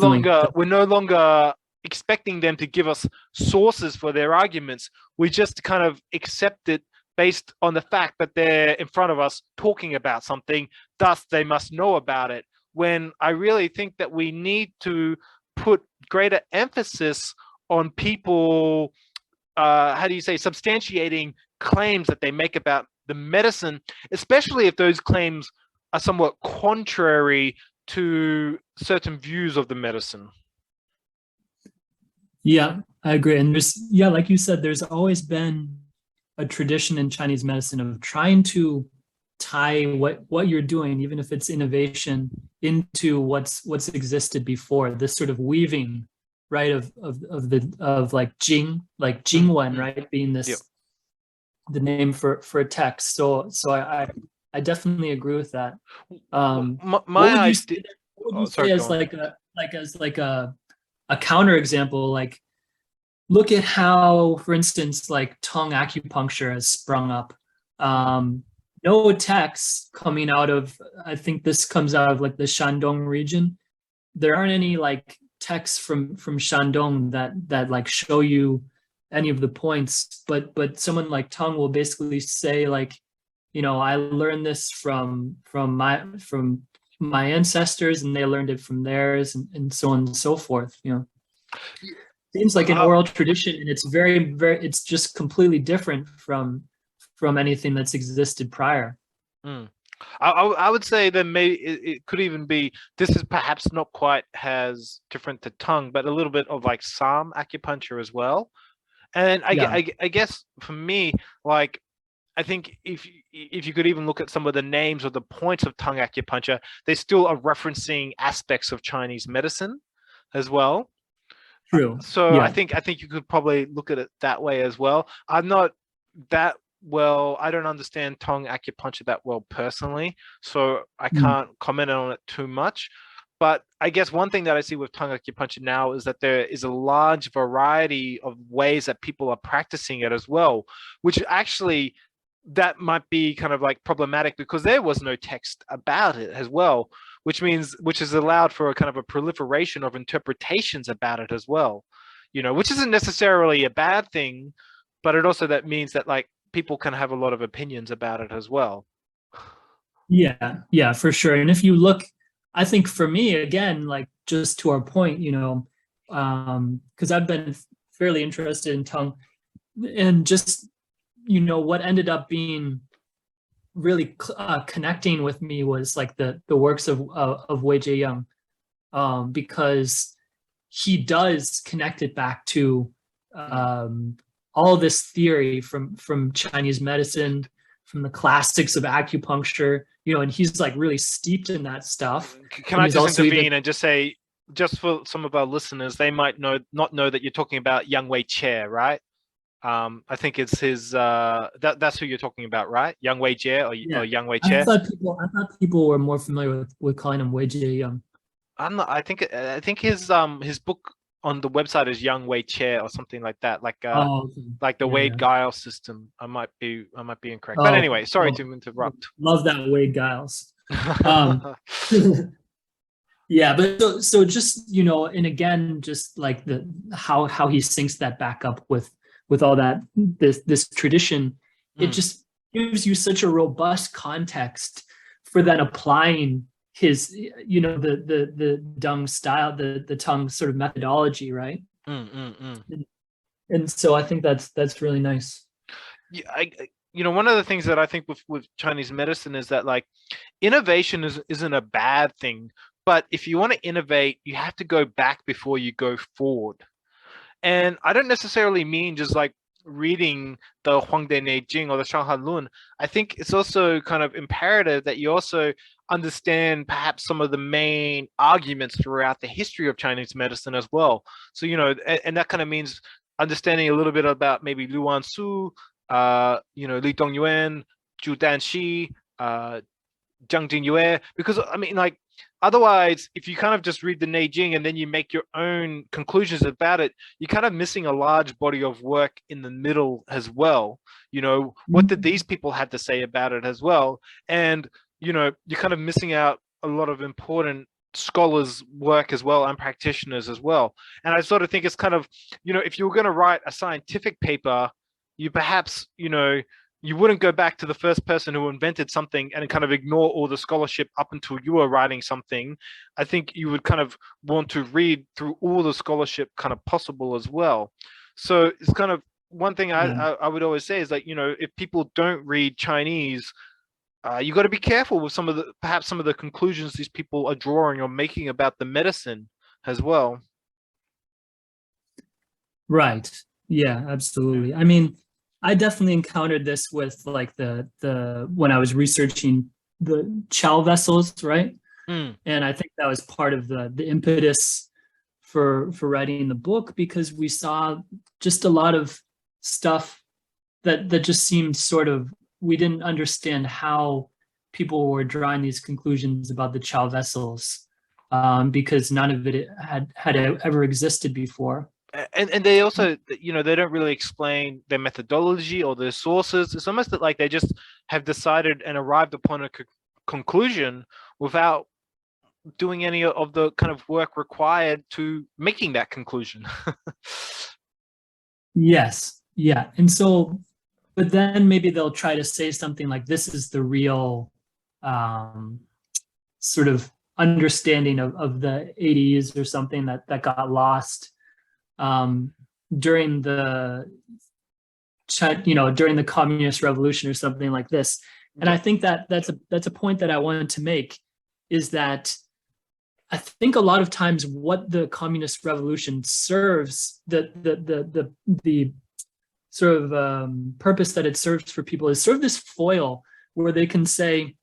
longer expecting them to give us sources for their arguments. We just kind of accept it based on the fact that they're in front of us talking about something, thus they must know about it. When I really think that we need to put greater emphasis on people, substantiating claims that they make about the medicine, especially if those claims are somewhat contrary to certain views of the medicine. Yeah, I agree. And like you said, there's always been a tradition in Chinese medicine of trying to tie what you're doing, even if it's innovation, into what's existed before. This sort of weaving, right, of like Jing, like Jingwen, right, being this the name for a text. So I definitely agree with that. What would you say as like a counterexample, like, look at how, for instance, like tongue acupuncture has sprung up. No texts coming out of, I think this comes out of like the Shandong region. There aren't any like texts from Shandong that like show you any of the points, but someone like tongue will basically say like, you know, I learned this from my ancestors and they learned it from theirs, and so on and so forth, you know. Seems like an oral tradition, and it's it's just completely different from anything that's existed prior. I would say that maybe it could even be, this is perhaps not quite as different to tongue, but a little bit of like Psalm acupuncture as well. And I guess for me, like, I think if you could even look at some of the names or the points of tongue acupuncture, they still are referencing aspects of Chinese medicine as well. True. So yeah. I think you could probably look at it that way as well. I'm not that well, I don't understand tongue acupuncture that well personally, so I can't comment on it too much. But I guess one thing that I see with tongue acupuncture now is that there is a large variety of ways that people are practicing it as well, which actually that might be kind of like problematic because there was no text about it as well, which has allowed for a kind of a proliferation of interpretations about it as well. which isn't necessarily a bad thing, but it also that means that like people can have a lot of opinions about it as well. Yeah, for sure. And if you look, I think for me, again, like just to our point, because I've been fairly interested in tongue, and just, what ended up being really connecting with me was like the works of Wei Zhejiang, because he does connect it back to all this theory from Chinese medicine, from the classics of acupuncture, and he's like really steeped in that stuff. Can I just intervene and just say, just for some of our listeners, they might not know that you're talking about Yang Wei Che, right? I think it's his. That's who you're talking about, right? Yang Wei Che or Yang Wei Che. I thought people were more familiar with calling him Wei Zhejiang. I'm not. I think his book on the website is Yang Wei Che or something like that, like like the Wade Giles system. I might be incorrect, but anyway, sorry to interrupt. Love that Wade Giles. Yeah, but so just and again, just like how he syncs that back up with all that this tradition, it just gives you such a robust context for then applying his the Dung style, the tongue sort of methodology, right? And so I think that's really nice. Yeah, one of the things that I think with Chinese medicine is that like innovation isn't a bad thing, but if you want to innovate, you have to go back before you go forward. And I don't necessarily mean just like reading the Huangde Neijing or the Shanghai Lun. I think it's also kind of imperative that you also understand perhaps some of the main arguments throughout the history of Chinese medicine as well. So, and that kind of means understanding a little bit about maybe Luan Su, Li Dongyuan, Zhu Danxi, Zhang Jingyue, because I mean, like, otherwise, if you kind of just read the Neijing and then you make your own conclusions about it, you're kind of missing a large body of work in the middle as well. What did these people have to say about it as well? And, you're kind of missing out a lot of important scholars' work as well and practitioners as well. And I sort of think it's kind of, if you were going to write a scientific paper, you perhaps, you wouldn't go back to the first person who invented something and kind of ignore all the scholarship up until you were writing something. I think you would kind of want to read through all the scholarship kind of possible as well. So it's kind of one thing I would always say is like, if people don't read Chinese, you got to be careful with perhaps some of the conclusions these people are drawing or making about the medicine as well. Right. Yeah, absolutely. I mean, I definitely encountered this with like the when I was researching the Chow vessels, right? And I think that was part of the impetus for writing the book, because we saw just a lot of stuff that just seemed sort of, we didn't understand how people were drawing these conclusions about the Chow vessels, because none of it had ever existed before. And they also, they don't really explain their methodology or their sources. It's almost like they just have decided and arrived upon a conclusion without doing any of the kind of work required to making that conclusion. Yes. Yeah. And so, but then maybe they'll try to say something like, this is the real sort of understanding of the 80s or something that got lost during the during the communist revolution or something like this. And I think that's a point that I wanted to make, is that I think a lot of times what the communist revolution serves, the sort of purpose that it serves for people, is sort of this foil where they can say,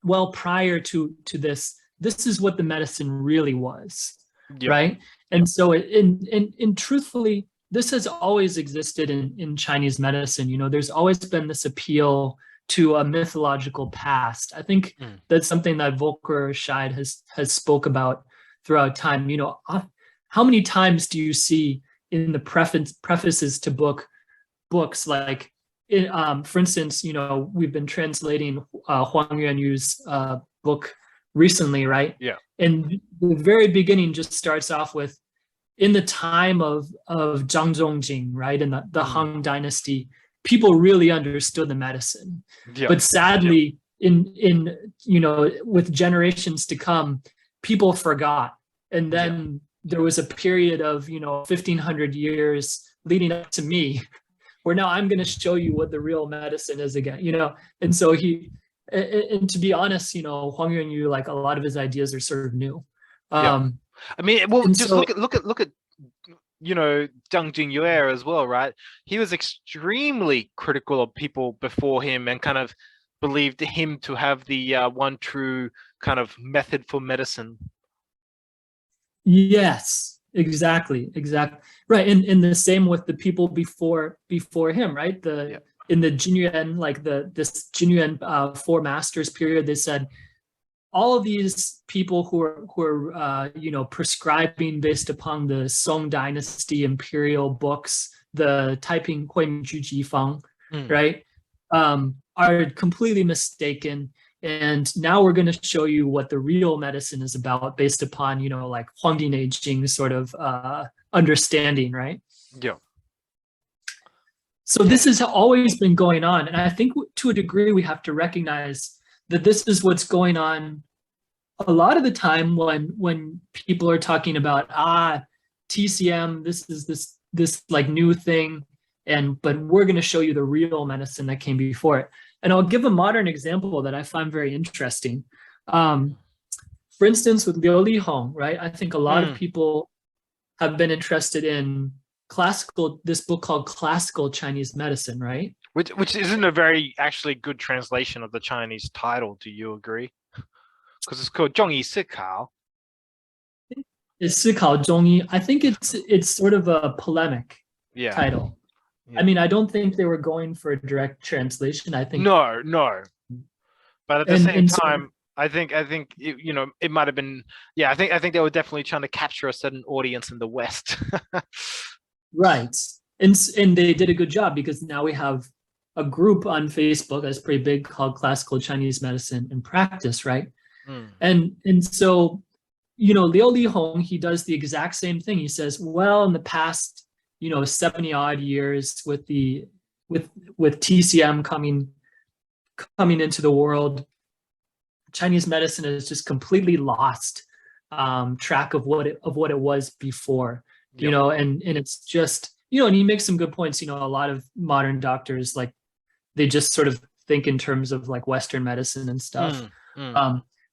well, prior to this is what the medicine really was. Yep. Right. And so in truthfully, this has always existed in Chinese medicine. There's always been this appeal to a mythological past. I think that's something that Volker Scheid has spoke about throughout time. How many times do you see in the prefaces to books, like, for instance, we've been translating Huang Yuanyu's book recently, right? Yeah. And the very beginning just starts off with, in the time of Zhang Zongjing, right, in the Han Dynasty, people really understood the medicine. Yeah. But sadly, in with generations to come, people forgot. And then there was a period of 1,500 years leading up to me, where now I'm going to show you what the real medicine is again. And so and to be honest, Huang Yuanyu, like a lot of his ideas are sort of new. I mean, well, just so, look at Zhang Jingyue as well, right? He was extremely critical of people before him and kind of believed him to have the one true kind of method for medicine. Yes, exactly. Right. And the same with the people before him, right? In the Jinyuan, like this Jinyuan Four Masters period, they said all of these people who are prescribing based upon the Song Dynasty imperial books, the Taiping Huiminju Jifang, right, are completely mistaken. And now we're going to show you what the real medicine is about, based upon like Huangdi Neijing sort of understanding, right? Yeah. So this has always been going on, and I think to a degree we have to recognize that this is what's going on a lot of the time when people are talking about TCM, this is this like new thing, but we're going to show you the real medicine that came before it. And I'll give a modern example that I find very interesting. For instance, with Liu Lihong, right? I think a lot of people have been interested in this book called Classical Chinese Medicine, right? Which isn't a very actually good translation of the Chinese title. Do you agree? Because it's called 中医思考. It's 思考中医. I think it's sort of a polemic title. I mean, I don't think they were going for a direct translation. I think no. But at the same time, I think it might have been. Yeah, I think they were definitely trying to capture a certain audience in the West. Right, and they did a good job, because now we have a group on Facebook that's pretty big called Classical Chinese Medicine and Practice, right? And so Liu Lihong, he does the exact same thing. He says, well, in the past 70 odd years with TCM coming into the world, Chinese medicine has just completely lost track of what it was before. And it's just and he makes some good points. A lot of modern doctors, like, they just sort of think in terms of like Western medicine and stuff.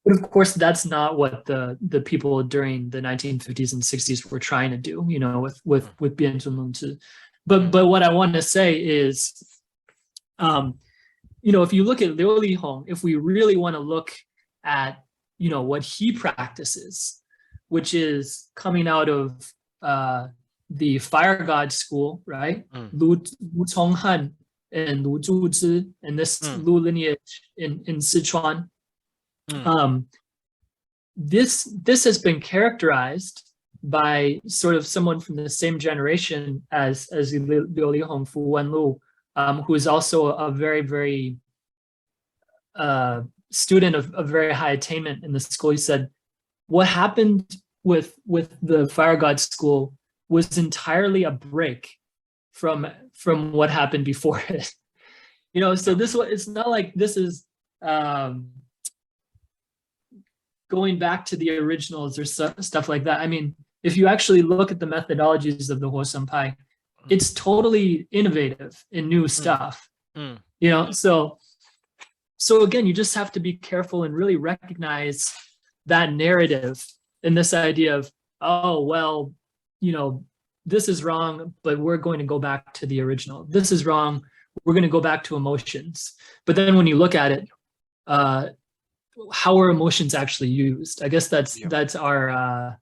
But of course, that's not what the people during the 1950s and 60s were trying to do, with Bian Zhonglongzhi. But what I want to say is, if you look at Liu Lihong, if we really want to look at, what he practices, which is coming out of the Fire God school, right? Lu Conghan and Lu Zhuzhi, and this Lu lineage in Sichuan. This has been characterized by sort of someone from the same generation as Liu Lihong, Fu Wenlu, who is also a very, very student of very high attainment in the school. He said, what happened with the Fire God school was entirely a break from what happened before it. So it's not like this is going back to the originals or stuff like that. I mean, if you actually look at the methodologies of the Huosanpai, it's totally innovative and new stuff. So again, you just have to be careful and really recognize that narrative and this idea of, oh, well, this is wrong, but we're going to go back to the original. This is wrong, we're going to go back to emotions. But then when you look at it, how are emotions actually used? I guess that's our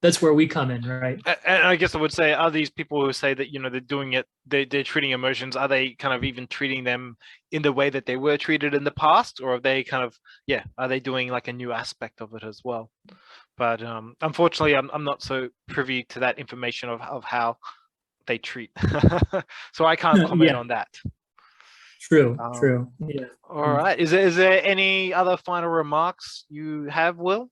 that's where we come in, right? And I guess I would say, are these people who say that they're doing it, they're treating emotions, are they kind of even treating them in the way that they were treated in the past, or are they kind of are they doing like a new aspect of it as well? But unfortunately, I'm not so privy to that information of how they treat, so I can't comment on that. True. Yeah. All right. Is there any other final remarks you have, Will?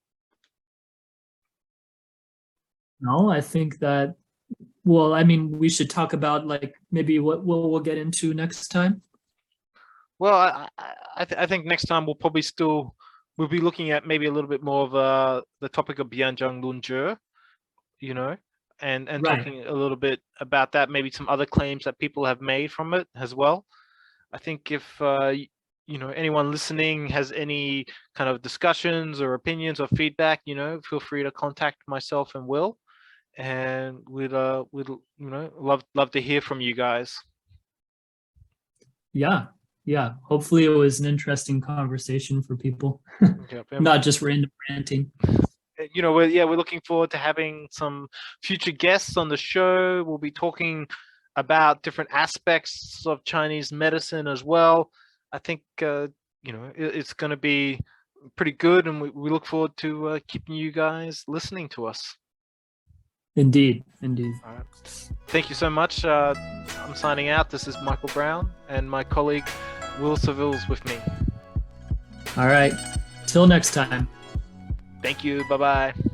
No, I think that, well, I mean, we should talk about like maybe what we'll get into next time. Well, I think next time we'll be looking at maybe a little bit more of the topic of Bianzhang Lunzhe, you know, and Right. talking a little bit about that, maybe some other claims that people have made from it as well. I think if you know, anyone listening has any kind of discussions or opinions or feedback, you know, feel free to contact myself and Will, and we'd you know, love to hear from you guys. Yeah. Yeah. Hopefully it was an interesting conversation for people, Yep. not just random ranting. You know, we're looking forward to having some future guests on the show. We'll be talking about different aspects of Chinese medicine as well. I think you know, it's going to be pretty good, and we look forward to keeping you guys listening to us. Indeed. Indeed. All right. Thank you so much. I'm signing out. This is Michael Brown, and my colleague Will Seville's with me. All right. Till next time. Thank you. Bye bye.